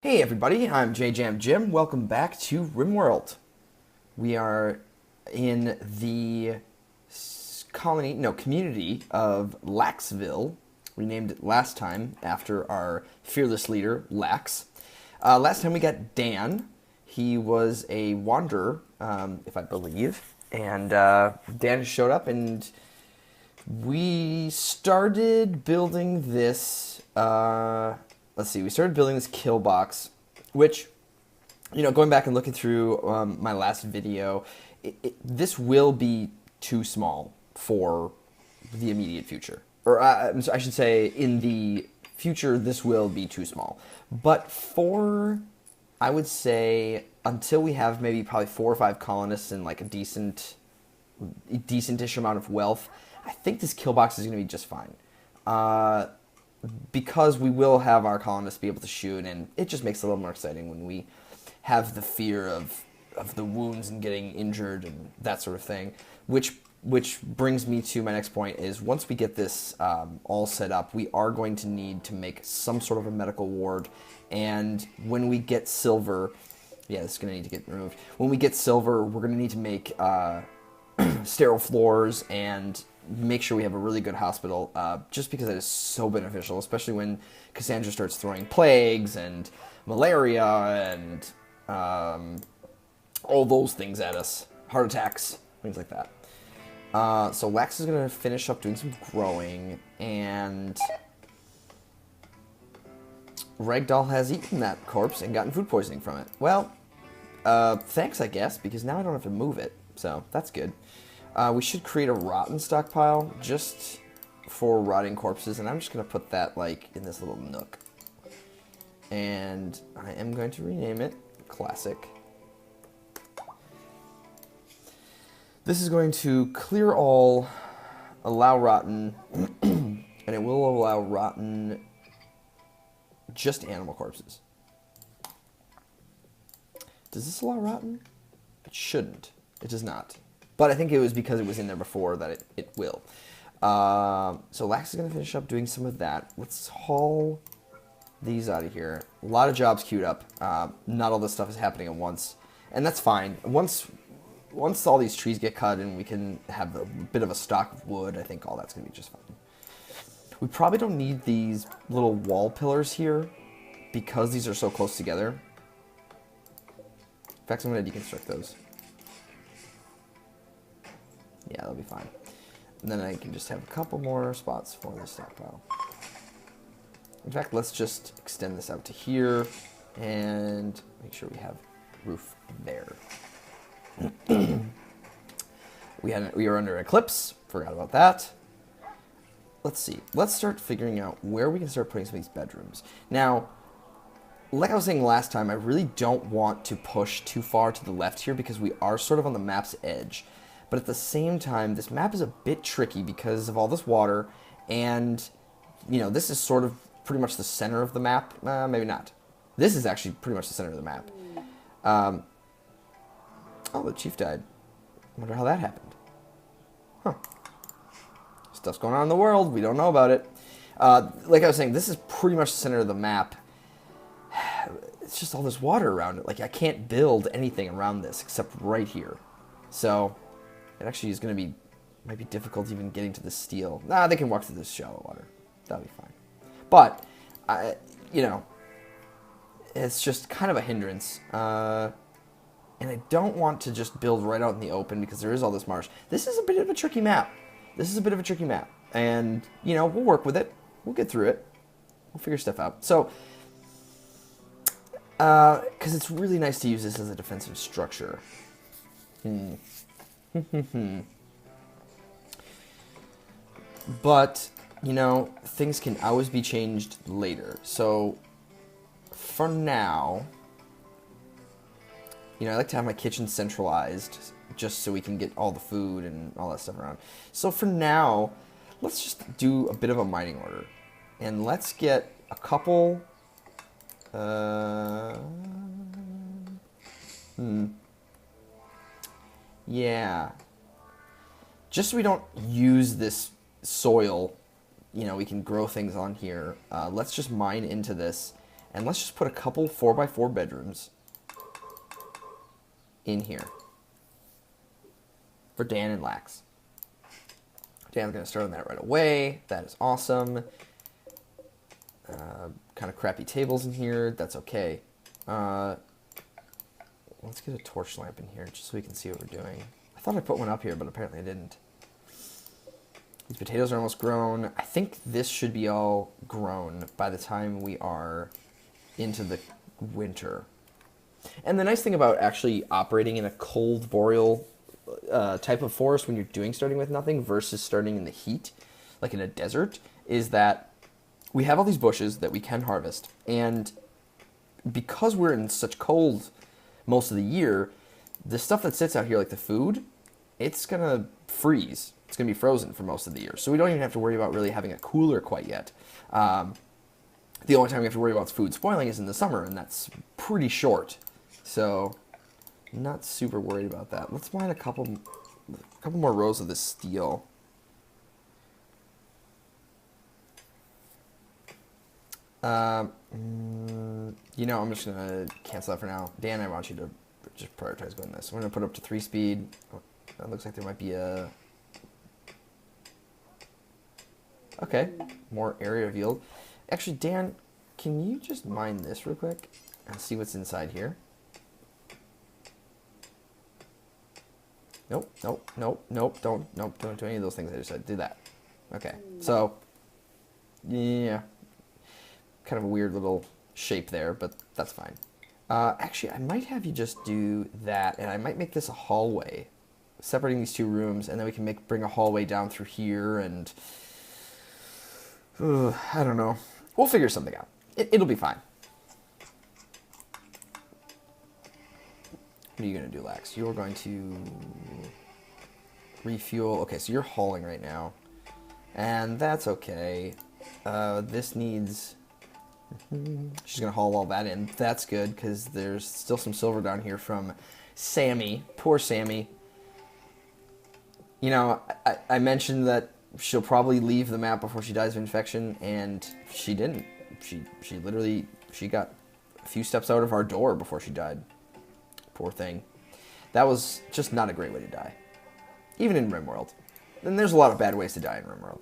Hey everybody, I'm JJamJim. Welcome back to Rimworld. We are in the community of Laxville. We named it last time after our fearless leader, Lax. Last time we got Dan. He was a wanderer, if I believe. And Dan showed up and we started building this... we started building this kill box, which, going back and looking through my last video, this will be too small for the immediate future. Or I should say, in the future, this will be too small. But I would say, until we have maybe probably 4 or 5 colonists and like a decentish amount of wealth, I think this kill box is going to be just fine. Because we will have our colonists be able to shoot, and it just makes it a little more exciting when we have the fear of the wounds and getting injured and that sort of thing. Which brings me to my next point is, once we get this all set up, we are going to need to make some sort of a medical ward. And when we get silver, yeah, this is going to need to get removed. When we get silver, we're going to need to make sterile floors and make sure we have a really good hospital, just because that is so beneficial, especially when Cassandra starts throwing plagues and malaria and all those things at us. Heart attacks, things like that. So Lax is going to finish up doing some growing, and Ragdoll has eaten that corpse and gotten food poisoning from it. Well, thanks, I guess, because now I don't have to move it, so that's good. We should create a rotten stockpile just for rotting corpses, and I'm just going to put that like in this little nook. And I am going to rename it Classic. This is going to clear all, allow rotten, and it will allow rotten just animal corpses. Does this allow rotten? It shouldn't. It does not. But I think it was because it was in there before that it will. So Lax is going to finish up doing some of that. Let's haul these out of here. A lot of jobs queued up. Not all this stuff is happening at once. And that's fine. Once all these trees get cut and we can have a bit of a stock of wood, I think all that's going to be just fine. We probably don't need these little wall pillars here because these are so close together. In fact, I'm going to deconstruct those. Yeah, that'll be fine. And then I can just have a couple more spots for the stockpile. In fact, let's just extend this out to here and make sure we have roof there. We are under eclipse. Forgot about that. Let's see. Let's start figuring out where we can start putting some of these bedrooms. Now, like I was saying last time, I really don't want to push too far to the left here because we are sort of on the map's edge. But at the same time, this map is a bit tricky because of all this water, and, this is sort of pretty much the center of the map. Maybe not. This is actually pretty much the center of the map. Oh, the chief died. I wonder how that happened. Huh. Stuff's going on in the world. We don't know about it. Like I was saying, this is pretty much the center of the map. It's just all this water around it. Like, I can't build anything around this except right here. So it actually is going to might be difficult even getting to the steel. Nah, they can walk through this shallow water. That'll be fine. But, it's just kind of a hindrance. And I don't want to just build right out in the open because there is all this marsh. This is a bit of a tricky map. And, we'll work with it. We'll get through it. We'll figure stuff out. So, because it's really nice to use this as a defensive structure. But, things can always be changed later. So, for now, I like to have my kitchen centralized just so we can get all the food and all that stuff around. So for now, let's just do a bit of a mining order. And let's get a couple... Yeah. Just so we don't use this soil, we can grow things on here. Let's just mine into this And let's just put a couple 4x4 bedrooms in here for Dan and Lax. Dan's going to start on that right away. That is awesome. Kind of crappy tables in here. That's okay. Let's get a torch lamp in here just so we can see what we're doing. I thought I put one up here, but apparently I didn't. These potatoes are almost grown. I think this should be all grown by the time we are into the winter. And the nice thing about actually operating in a cold boreal type of forest when you're starting with nothing versus starting in the heat, like in a desert, is that we have all these bushes that we can harvest. And because we're in such cold most of the year, the stuff that sits out here, like the food, it's going to freeze. It's going to be frozen for most of the year. So we don't even have to worry about really having a cooler quite yet. The only time we have to worry about food spoiling is in the summer, and that's pretty short. So not super worried about that. Let's mine a couple more rows of this steel. I'm just going to cancel that for now. Dan, I want you to just prioritize going this. I'm going to put it up to 3 speed. Oh, that looks like there might be a... Okay, more area revealed. Actually, Dan, can you just mine this real quick and see what's inside here? Nope. Don't do any of those things I just said. Do that. Okay, so, yeah. Kind of a weird little shape there, but that's fine. Actually, I might have you just do that, and I might make this a hallway, separating these 2 rooms, and then we can bring a hallway down through here, and... I don't know. We'll figure something out. It'll be fine. What are you going to do, Lax? You're going to refuel. Okay, so you're hauling right now. And that's okay. This needs... She's going to haul all that in. That's good, because there's still some silver down here from Sammy. Poor Sammy. You know, I mentioned that she'll probably leave the map before she dies of infection, and she didn't. She literally got a few steps out of our door before she died. Poor thing. That was just not a great way to die. Even in Rimworld. And there's a lot of bad ways to die in Rimworld.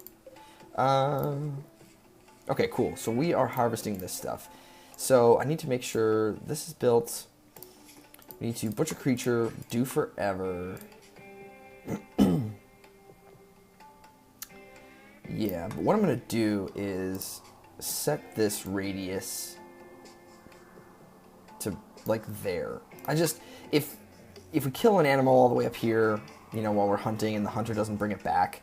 Okay, cool. So we are harvesting this stuff. So I need to make sure this is built. We need to butcher creature, do forever. Yeah, but what I'm going to do is set this radius to, like, there. If we kill an animal all the way up here, you know, while we're hunting and the hunter doesn't bring it back,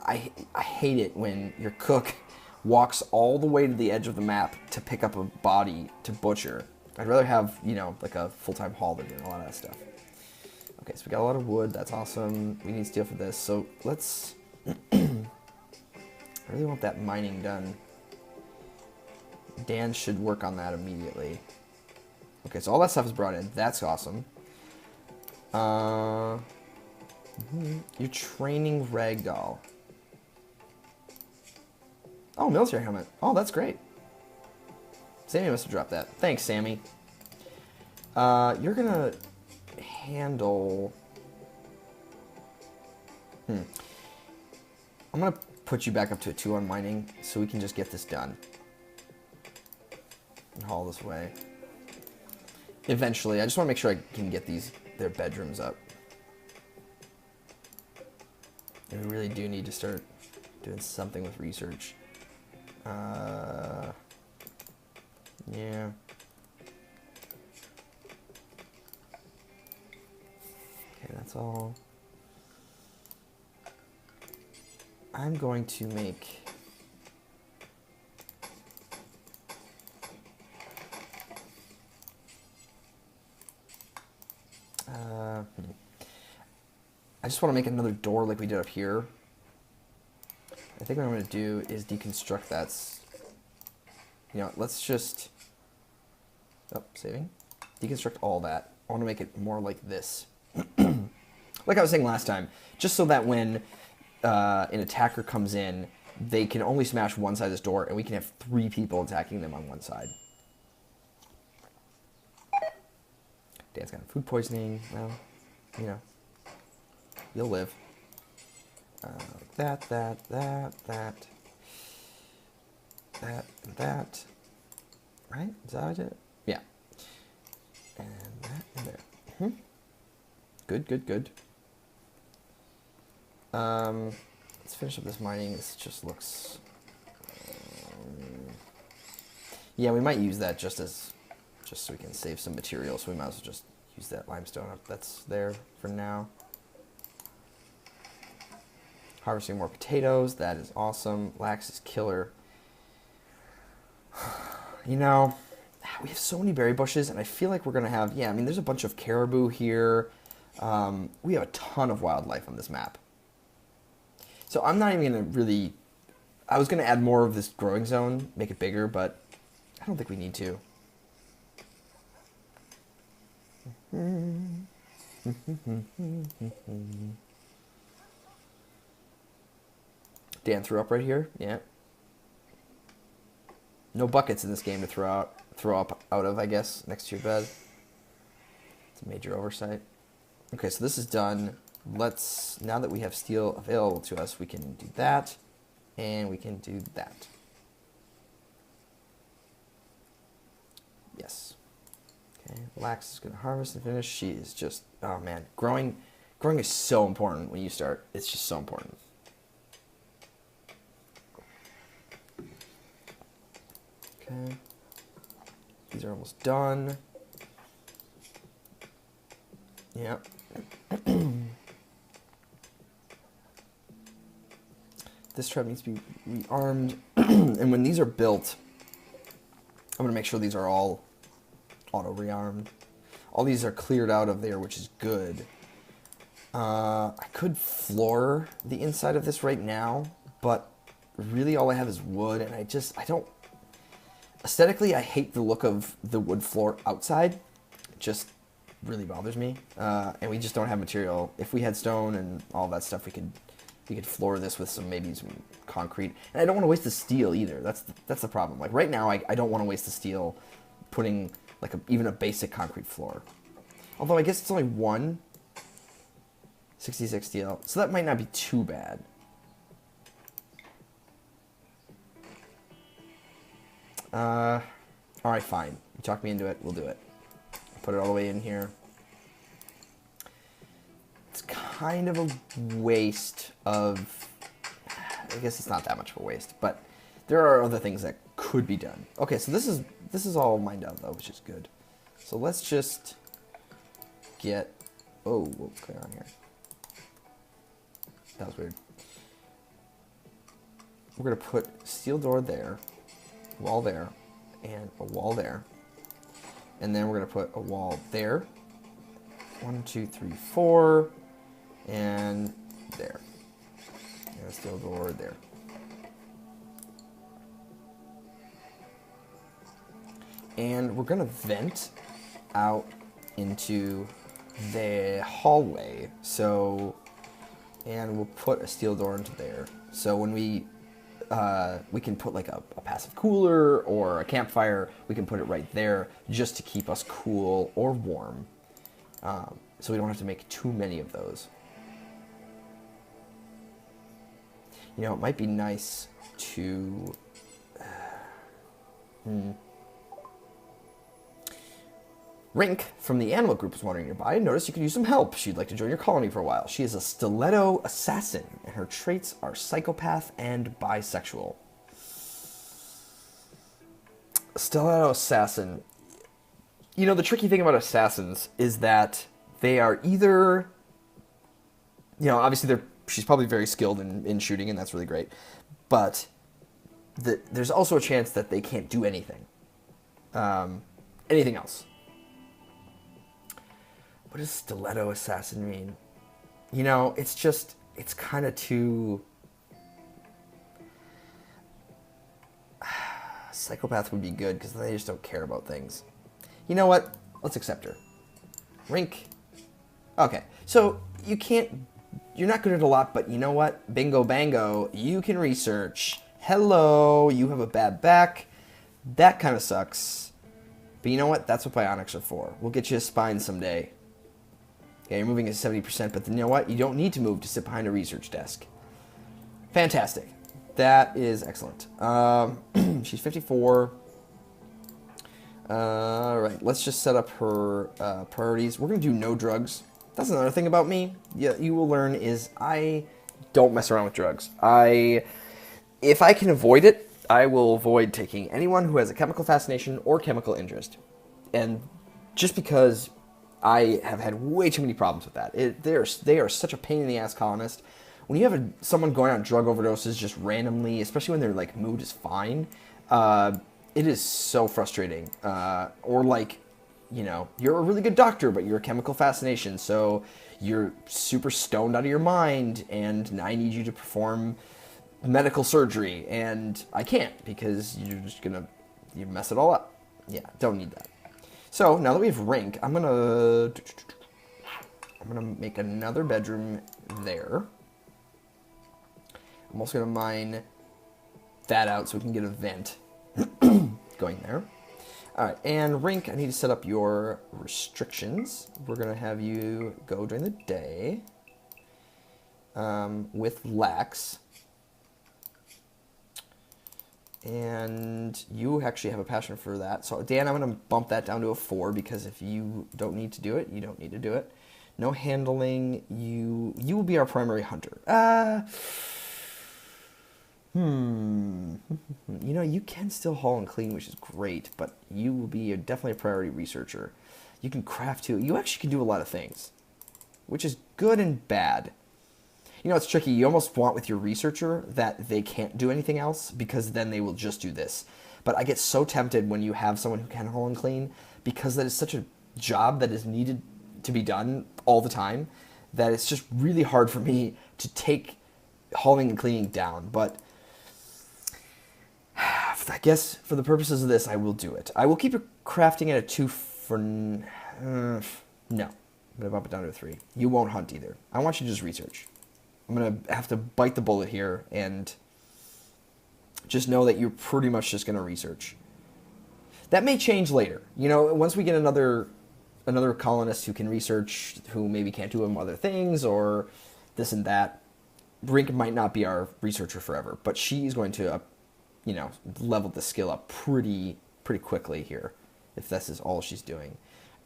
I hate it when your cook walks all the way to the edge of the map to pick up a body to butcher. I'd rather have, you know, like a full-time hauler doing a lot of that stuff. Okay, so we got a lot of wood. That's awesome. We need steel for this. So let's... I really want that mining done. Dan should work on that immediately. Okay, so all that stuff is brought in. That's awesome. You're training Ragdoll. Oh, military helmet. Oh, that's great. Sammy must have dropped that. Thanks, Sammy. You're gonna handle... I'm gonna put you back up to a 2 on mining so we can just get this done. And haul this away. Eventually, I just want to make sure I can get their bedrooms up. And we really do need to start doing something with research. Yeah. Okay, that's all. I'm going to make... I just want to make another door like we did up here. I think what I'm going to do is deconstruct that. You know, let's just... Oh, saving. Deconstruct all that. I want to make it more like this. Like I was saying last time, just so that when an attacker comes in, they can only smash one side of this door, and we can have 3 people attacking them on one side. Dan's got food poisoning. Well, you know, you'll live. That. Right? Is that what I did? Yeah. And that and there. Good. Let's finish up this mining. This just looks... yeah, we might use that just so we can save some material, so we might as well just use that limestone up that's there for now. Harvesting more potatoes, that is awesome. Lax is killer. You know, we have so many berry bushes, and I feel like we're going to have... yeah, I mean, there's a bunch of caribou here. We have a ton of wildlife on this map. So I'm not even going to really... I was going to add more of this growing zone, make it bigger, but I don't think we need to. Dan threw up right here. Yeah. No buckets in this game to throw up out of, I guess, next to your bed. It's a major oversight. Okay, so this is done. Let's, now that we have steel available to us, we can do that, and we can do that. Yes. Okay, Lax is going to harvest and finish. She is just, oh man, growing is so important when you start. It's just so important. Okay. These are almost done. Yep. This trap needs to be rearmed. And when these are built, I'm going to make sure these are all auto rearmed. All these are cleared out of there, which is good. I could floor the inside of this right now, but really all I have is wood, and I don't... aesthetically, I hate the look of the wood floor outside. It just really bothers me. And we just don't have material. If we had stone and all that stuff, we could floor this with maybe some concrete. And I don't want to waste the steel either. That's the problem. Like right now, I don't want to waste the steel putting like even a basic concrete floor. Although I guess it's only 66 steel, so that might not be too bad. All right, fine. You talked me into it. We'll do it. Put it all the way in here. It's kind of a waste of... I guess it's not that much of a waste, but there are other things that could be done. Okay, so this is all mined out though, which is good. So let's just get... oh, we'll clear on here. That was weird. We're gonna put steel door there, wall there, and a wall there. And then we're gonna put a wall there. 1, 2, 3, 4, and there. And a steel door there. And we're gonna vent out into the hallway. So, and we'll put a steel door into there. So when we can put like a passive cooler or a campfire, we can put it right there just to keep us cool or warm. So we don't have to make too many of those. You know, it might be nice to... Rynyk from the animal group was wandering nearby and noticed you could use some help. She'd like to join your colony for a while. She is a stiletto assassin, and her traits are psychopath and bisexual. Stiletto assassin. You know, the tricky thing about assassins is that they are either... you know, obviously she's probably very skilled in shooting, and that's really great. But there's also a chance that they can't do anything. Anything else. What does stiletto assassin mean? You know, it's kind of too... Psychopath would be good, because they just don't care about things. You know what? Let's accept her. Rynyk. Okay, so you're not good at a lot, but you know what? Bingo bango, you can research. Hello, you have a bad back. That kind of sucks. But you know what? That's what bionics are for. We'll get you a spine someday. Yeah, you're moving at 70%, but then you know what? You don't need to move to sit behind a research desk. Fantastic. That is excellent. She's 54. All right, let's just set up her priorities. We're going to do no drugs. That's another thing about me. Yeah, you will learn is I don't mess around with drugs. If I can avoid it, I will avoid taking anyone who has a chemical fascination or chemical interest. And just because I have had way too many problems with that. They are such a pain in the ass colonist. When you have someone going on drug overdoses just randomly, especially when their like mood is fine, it is so frustrating. Or like, you know, you're a really good doctor, but you're a chemical fascination, so you're super stoned out of your mind, and I need you to perform medical surgery, and I can't because you're just you mess it all up. Yeah, don't need that. So now that we have Rynyk, I'm gonna make another bedroom there. I'm also gonna mine that out so we can get a vent going there. All right, and Rynyk, I need to set up your restrictions. We're gonna have you go during the day with lax. And you actually have a passion for that. So, Dan, I'm going to bump that down to a 4 because if you don't need to do it, you don't need to do it. No handling. You will be our primary hunter. You know, you can still haul and clean, which is great, but you will be definitely a priority researcher. You can craft too. You actually can do a lot of things, which is good and bad. You know, it's tricky. You almost want with your researcher that they can't do anything else because then they will just do this. But I get so tempted when you have someone who can haul and clean because that is such a job that is needed to be done all the time that it's just really hard for me to take hauling and cleaning down. But I guess for the purposes of this, I will do it. I will keep your crafting at a 2 for... no. I'm going to bump it down to a 3. You won't hunt either. I want you to just research. I'm going to have to bite the bullet here and just know that you're pretty much just going to research. That may change later. You know, once we get another colonist who can research, who maybe can't do other things or this and that, Rynyk might not be our researcher forever, but she's going to, you know, level the skill up pretty quickly here if this is all she's doing.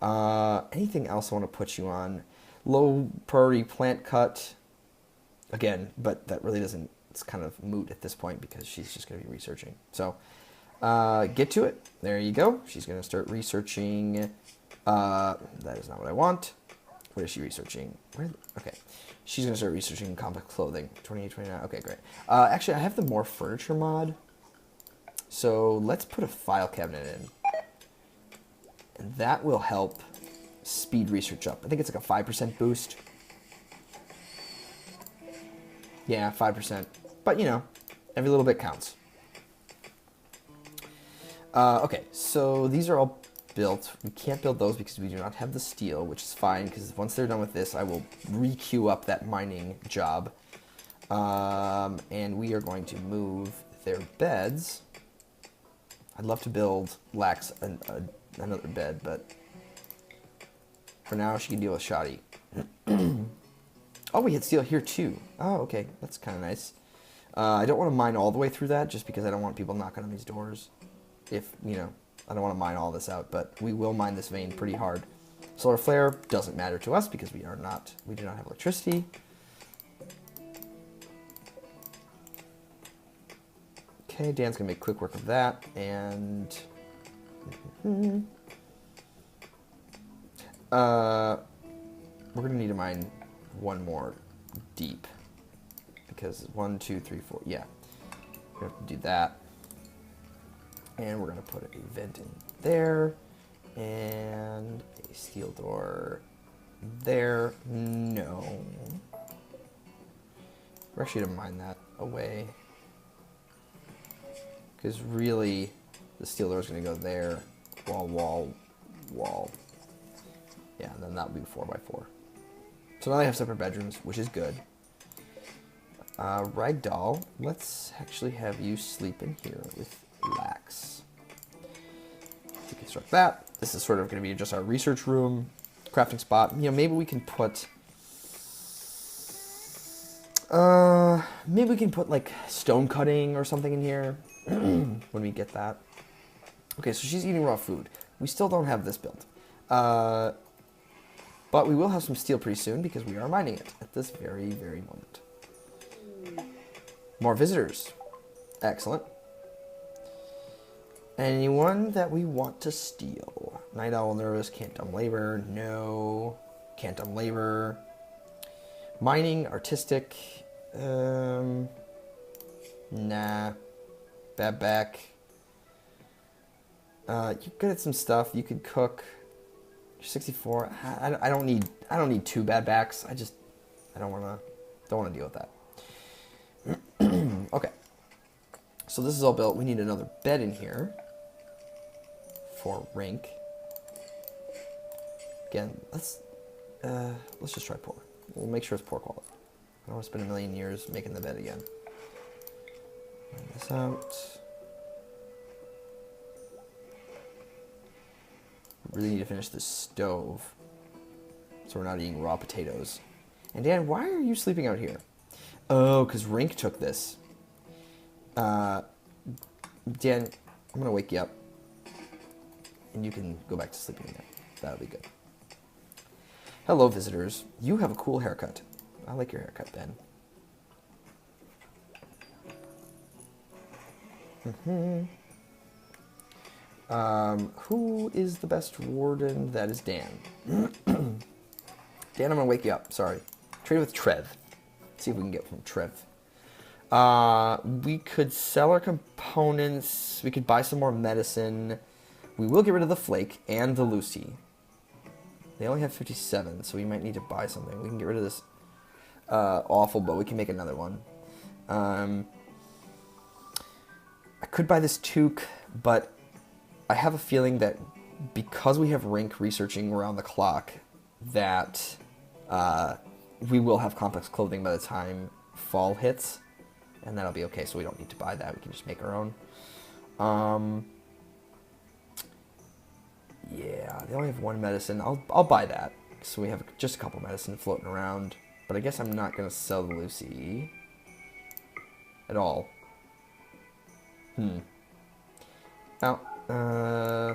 Anything else I want to put you on? Low priority plant cut. Again, but that really doesn't, it's kind of moot at this point because she's just going to be researching. So, get to it. There you go. She's going to start researching. That is not what I want. What is she researching? Okay. She's going to start researching complex clothing. 28, 29. Okay, great. Actually, I have the more furniture mod. So, let's put a file cabinet in. And that will help speed research up. I think it's like a 5% boost. Yeah, 5%. But, you know, every little bit counts. Okay, so these are all built. We can't build those because we do not have the steel, which is fine, because once they're done with this, I will re-queue up that mining job. And we are going to move their beds. I'd love to build Lax another bed, but for now, she can deal with Shoddy. Oh, we had steel here too. Oh, okay. That's kind of nice. I don't want to mine all the way through that just because I don't want people knocking on these doors. If, you know, I don't want to mine all this out, but we will mine this vein pretty hard. Solar flare doesn't matter to us because we do not have electricity. Okay, Dan's going to make quick work of that, and... we're going to need to mine one more deep because 1, 2, 3, 4, yeah, we have to do that, and we're going to put a vent in there and a steel door there. No, we're actually going to mine that away because really the steel door is going to go there, wall, yeah, and then that'll be 4x4. So now they have separate bedrooms, which is good. Ragdoll, let's actually have you sleep in here with Lax. to construct that. This is sort of going to be just our research room, crafting spot. You know, maybe we can put... maybe we can put, like, stone cutting or something in here when we get that. Okay, so she's eating raw food. We still don't have this built. But we will have some steel pretty soon because we are mining it at this very, very moment. More visitors. Excellent. Anyone that we want to steal? Night Owl nervous, can't dumb labor. No. Can't dumb labor. Mining, artistic. Nah. Bad back. You're good at some stuff. You could cook. You're 64. I don't need 2 bad backs. I don't wanna deal with that. Okay. So this is all built. We need another bed in here for Rynyk. Again, let's just try poor. We'll make sure it's poor quality. I don't want to spend a million years making the bed again. Line this out. Really need to finish this stove so we're not eating raw potatoes. And Dan, why are you sleeping out here? Oh, because Rynyk took this. Dan, I'm going to wake you up. And you can go back to sleeping again. That'll be good. Hello, visitors. You have a cool haircut. I like your haircut, Ben. Who is the best warden? That is Dan. Dan, I'm going to wake you up. Sorry. Trade with Trev. See if we can get from Trev. We could sell our components. We could buy some more medicine. We will get rid of the Flake and the Lucy. They only have 57, so we might need to buy something. We can get rid of this awful, but we can make another one. I could buy this toque, but I have a feeling that because we have Rynyk researching around the clock, that we will have complex clothing by the time fall hits, and that'll be okay, so we don't need to buy that. We can just make our own. Yeah, they only have 1 medicine. I'll buy that, so we have just a couple medicine floating around. But I guess I'm not going to sell the Lucy at all. Now, I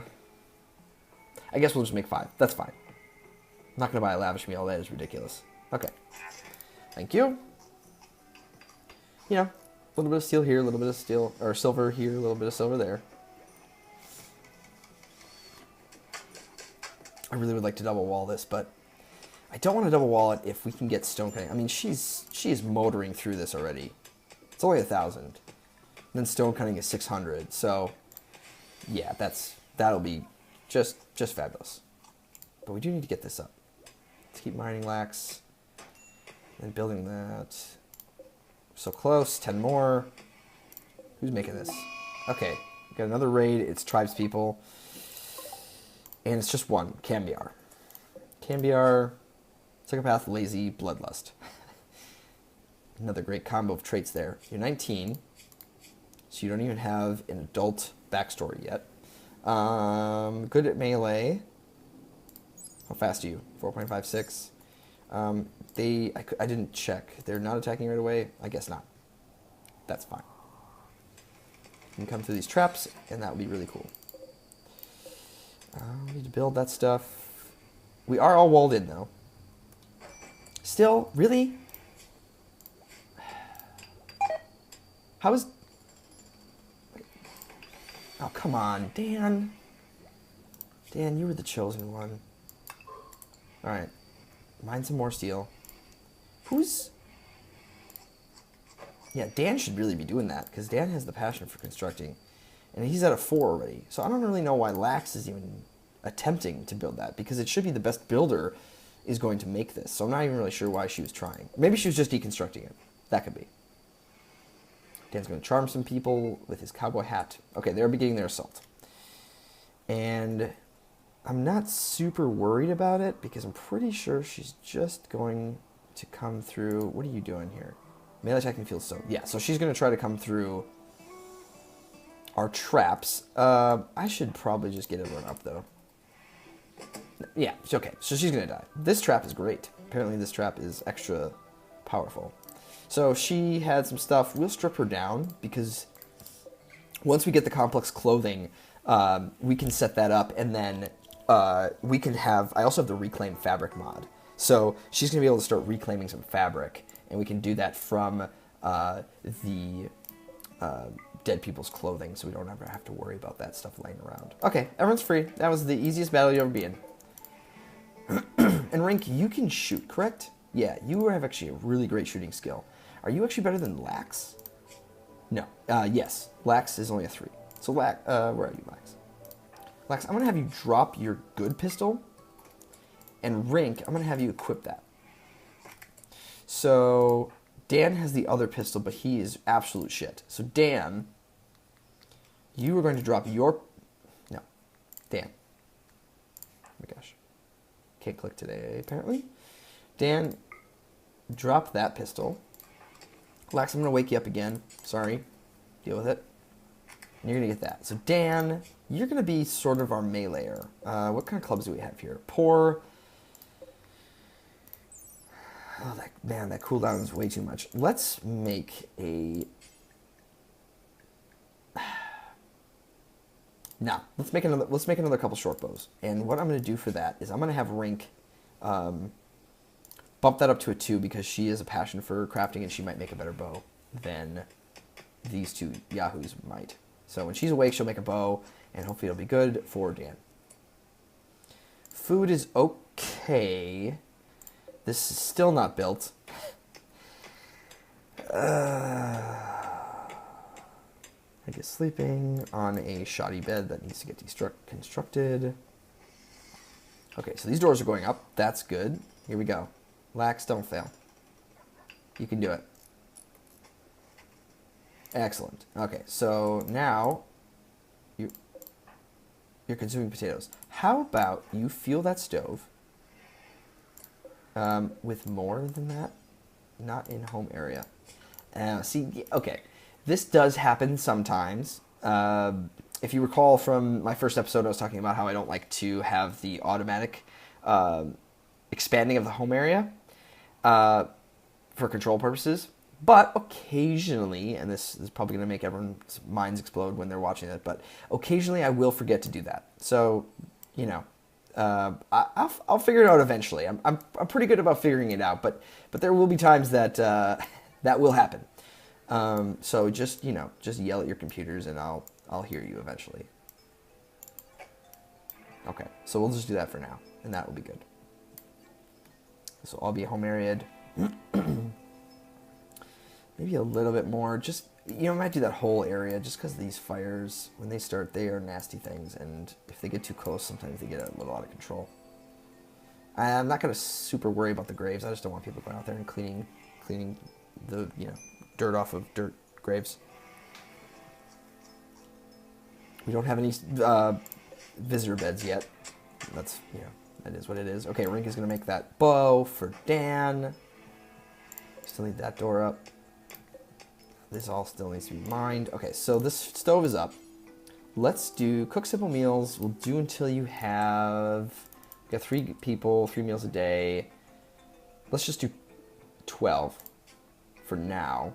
guess we'll just make 5. That's fine. I'm not going to buy a lavish meal. That is ridiculous. Okay. Thank you. You know, a little bit of steel here, a little bit of steel, or silver here, a little bit of silver there. I really would like to double wall this, but I don't want to double wall it if we can get stone cutting. I mean, she is motoring through this already. It's only 1,000. And then stone cutting is 600. So, yeah, that'll be just fabulous. But we do need to get this up. Let's keep mining lax and building that. So close. 10 more. Who's making this? Okay, we got another raid. It's tribespeople. And it's just 1, Cambiar. Cambiar, psychopath, lazy, bloodlust. Another great combo of traits there. You're 19, so you don't even have an adult backstory yet. Good at melee. How fast are you? 4.56. I didn't check. They're not attacking right away? I guess not. That's fine. You can come through these traps, and that would be really cool. We need to build that stuff. We are all walled in, though. Still, really? How is... Oh, come on, Dan. Dan, you were the chosen one. Alright. Mine some more steel. Who's... Yeah, Dan should really be doing that, because Dan has the passion for constructing. And he's at a 4 already. So I don't really know why Lax is even attempting to build that, because it should be the best builder is going to make this. So I'm not even really sure why she was trying. Maybe she was just deconstructing it. That could be. Dan's going to charm some people with his cowboy hat. Okay, they're beginning their assault. And I'm not super worried about it, because I'm pretty sure she's just going to come through... What are you doing here? Melee attacking field so... Yeah, so she's going to try to come through our traps. I should probably just get everyone up, though. Yeah, okay, so she's going to die. This trap is great. Apparently this trap is extra powerful. So she had some stuff. We'll strip her down, because once we get the complex clothing, we can set that up, and then we can have... I also have the reclaim fabric mod. So she's going to be able to start reclaiming some fabric, and we can do that from the dead people's clothing, so we don't ever have to worry about that stuff laying around. Okay, everyone's free. That was the easiest battle you'll ever be in. And Rynyk, you can shoot, correct? Yeah, you have actually a really great shooting skill. Are you actually better than Lax? No. Yes. Lax is only a 3. So where are you, Lax? Lax, I'm going to have you drop your good pistol. And Rynyk, I'm going to have you equip that. So Dan has the other pistol, but he is absolute shit. So Dan, you are going to drop your... No. Dan. Oh my gosh. Can't click today, apparently. Dan, drop that pistol. Lax, I'm going to wake you up again. Sorry. Deal with it. And you're going to get that. So Dan, you're going to be sort of our meleeer. What kind of clubs do we have here? Poor... Oh, that cooldown is way too much. Let's make a... No, let's make another couple short bows. And what I'm going to do for that is I'm going to have Rynyk bump that up to a 2, because she has a passion for crafting, and she might make a better bow than these two yahoos might. So when she's awake, she'll make a bow, and hopefully it'll be good for Dan. Food is okay. This is still not built. I guess sleeping on a shoddy bed that needs to get constructed. Okay, so these doors are going up. That's good. Here we go. Lax, don't fail. You can do it. Excellent. Okay, so now you're consuming potatoes. How about you fuel that stove with more than that? Not in home area. See, okay. This does happen sometimes. If you recall from my first episode, I was talking about how I don't like to have the automatic expanding of the home area for control purposes. But occasionally, and this is probably going to make everyone's minds explode when they're watching it, but occasionally I will forget to do that. So, you know, I'll figure it out eventually. I'm pretty good about figuring it out, but there will be times that that will happen. So just yell at your computers, and I'll hear you eventually. Okay, so we'll just do that for now, and that will be good. So I'll be home area'd. Maybe a little bit more. Just, I might do that whole area, just because these fires, when they start, they are nasty things, and if they get too close, sometimes they get a little out of control. I'm not going to super worry about the graves. I just don't want people going out there and cleaning the, dirt off of dirt graves. We don't have any visitor beds yet. That's, that is what it is. Okay, Rynyk is going to make that bow for Dan. Still need that door up. This all still needs to be mined. Okay, so this stove is up. Let's cook simple meals. We'll do until you have... We got 3 people, 3 meals a day. Let's just do 12 for now.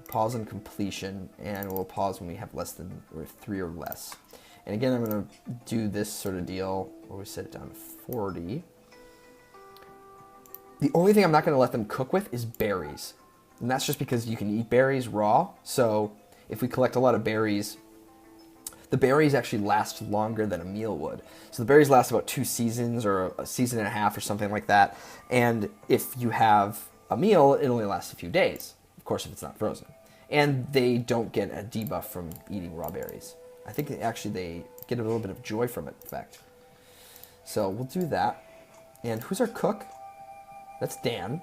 Pause on completion, and we'll pause when we have less than, or 3 or less. And again, I'm going to do this sort of deal where we set it down to 40. The only thing I'm not going to let them cook with is berries. And that's just because you can eat berries raw. So if we collect a lot of berries, the berries actually last longer than a meal would. So the berries last about 2 seasons or a season and a half or something like that. And if you have a meal, it only lasts a few days. Of course, if it's not frozen. And they don't get a debuff from eating raw berries. I think actually they get a little bit of joy from it, in fact. So we'll do that. And who's our cook? That's Dan.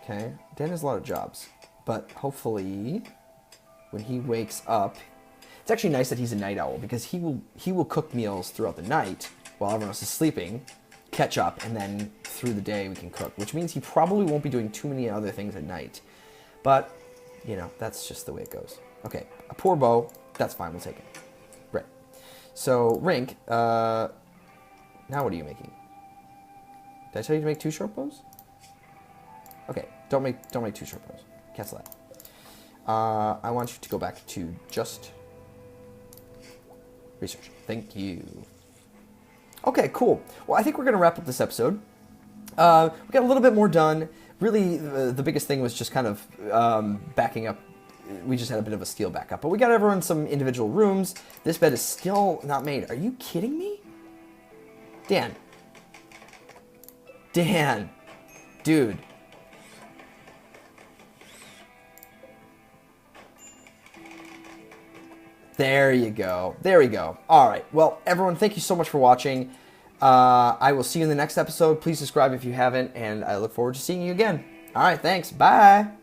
Okay, Dan has a lot of jobs. But hopefully, when he wakes up... It's actually nice that he's a night owl, because he will cook meals throughout the night while everyone else is sleeping, catch up, and then through the day we can cook. Which means he probably won't be doing too many other things at night. But You know, that's just the way it goes. Okay, a poor bow. That's fine. We'll take it. Right. So, Rynyk, now what are you making? Did I tell you to make 2 short bows? Okay, don't make 2 short bows. Cancel that. I want you to go back to just research. Thank you. Okay, cool. Well, I think we're going to wrap up this episode. We got a little bit more done. Really, the biggest thing was just kind of backing up. We just had a bit of a steel backup. But we got everyone some individual rooms. This bed is still not made. Are you kidding me? Dan. Dude. There you go. There we go. All right. Well, everyone, thank you so much for watching. I will see you in the next episode. Please subscribe if you haven't, and I look forward to seeing you again. All right. Thanks. Bye.